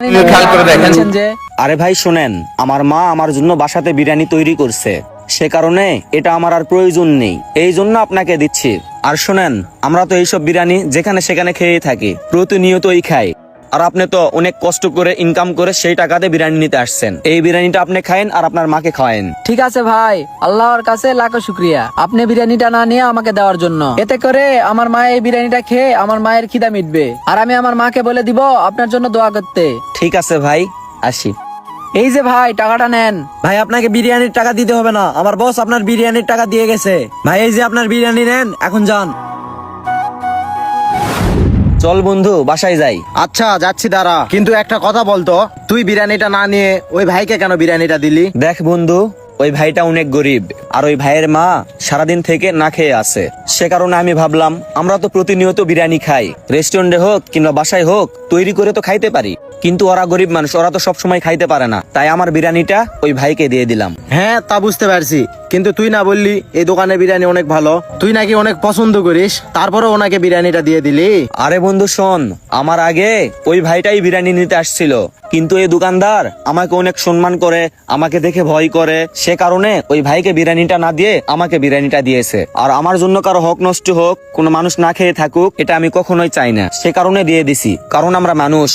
খেয়াল করে দেখেন যে আরে ভাই শোনেন, আমার মা আমার জন্য বাসাতে বিরিয়ানি তৈরি করছে, সে কারণে এটা আমার আর প্রয়োজন নেই, এই জন্য আপনাকে দিচ্ছি। আর শোনেন, আমরা তো এইসব বিরিয়ানি যেখানে সেখানে খেয়ে থাকি, প্রতিনিয়তই খাই। আর আপনি তো অনেক কষ্ট করে ইনকাম করে সেই টাকাতে বিরিয়ানি নিতে আসছেন, এই বিরিয়ানিটা আপনি খায়েন আর আপনার মাকে খাওয়ায়েন। ঠিক আছে ভাই, আল্লাহর কাছে লাখো শুক্রিয়া আপনি বিরিয়ানিটা না নিয়ে আমাকে দেওয়ার জন্য। এতে করে আমার মা এই বিরিয়ানিটা খেয়ে আমার মায়ের খিদা মিটবে, আর আমি আমার মাকে বলে দিব আপনার জন্য দোয়া করতে। ঠিক আছে ভাই, আসি। এই যে ভাই, টাকাটা নেন। ভাই আপনাকে বিরিয়ানির টাকা দিতে হবে না, আমার বস আপনার বিরিয়ানির টাকা দিয়ে গেছে। ভাই এই যে আপনার বিরিয়ানি নেন, এখন যান। চল বন্ধু, বাসায় যাই। আচ্ছা যাচ্ছি, দাঁড়া। কিন্তু একটা কথা বলতো, তুই বিরিয়ানিটা না নিয়ে ওই ভাইকে কেন বিরিয়ানিটা দিলি? দেখ বন্ধু, ওই ভাইটা অনেক গরিব, আর ওই ভাইয়ের মা সারাদিন থেকে না খেয়ে আছে, সে কারণে আমি ভাবলাম আমরা তো প্রতিনিয়ত বিরিয়ানি খাই, রেস্টুরেন্টে হোক কিংবা বাসায় হোক তৈরি করে তো খাইতে পারি, কিন্তু ওরা গরিব মানুষ, ওরা তো সবসময় খাইতে পারে না, তাই আমার বিরিয়ানিটা ওই ভাইকে দিয়ে দিলাম। হ্যাঁ তা বুঝতে পারছি, কিন্তু তুই না বললি এই দোকানের বিরিয়ানি অনেক ভালো, তুই নাকি অনেক পছন্দ করিস, তারপরে ওনাকে বিরিয়ানিটা দিয়ে দিলি? আরে বন্ধু শোন, আমার আগে ওই ভাইটাই বিরিয়ানি নিতে আসছিল, কিন্তু এই দোকানদার আমাকে অনেক সম্মান করে, আমাকে দেখে ভয় করে, সে কারণে ওই ভাইকে বিরিয়ানিটা না দিয়ে আমাকে বিরিয়ানিটা দিয়েছে। আর আমার জন্য কারো হক নষ্ট হোক, কোনো মানুষ না খেয়ে থাকুক, এটা আমি কখনোই চাই না, সে কারণে দিয়ে দিছি। কারণ আমরা মানুষ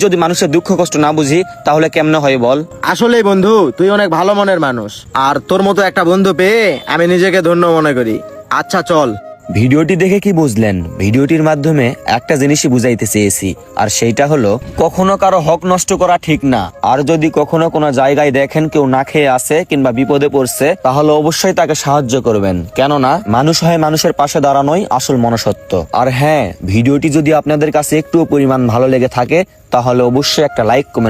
যদি মানুষের দুঃখ কষ্ট না বুঝি তাহলে কেমনে হয় বল? আসলেই বন্ধু, তুই অনেক ভালো মনের মানুষ, আর তোর মতো একটা বন্ধু পেয়ে আমি নিজেকে ধন্য মনে করি। আচ্ছা চল। ভিডিওটি দেখে কি বুঝলেন? ভিডিওটির মাধ্যমে একটা জিনিসই বুঝাইতে চেয়েছি, আর সেইটা হলো কখনো কারো হক নষ্ট করা ঠিক না। আর যদি কখনো কোনো জায়গায় দেখেন কেউ না খেয়ে আছে কিংবা বিপদে পড়ছে, তাহলে অবশ্যই তাকে সাহায্য করবেন, কেননা মানুষ হয় মানুষের পাশে দাঁড়ানোই আসল মনুষ্যত্ব। আর হ্যাঁ, ভিডিওটি যদি আপনাদের কাছে একটু পরিমাণ ভালো লেগে থাকে তাহলে অবশ্যই একটা লাইক কমেন্ট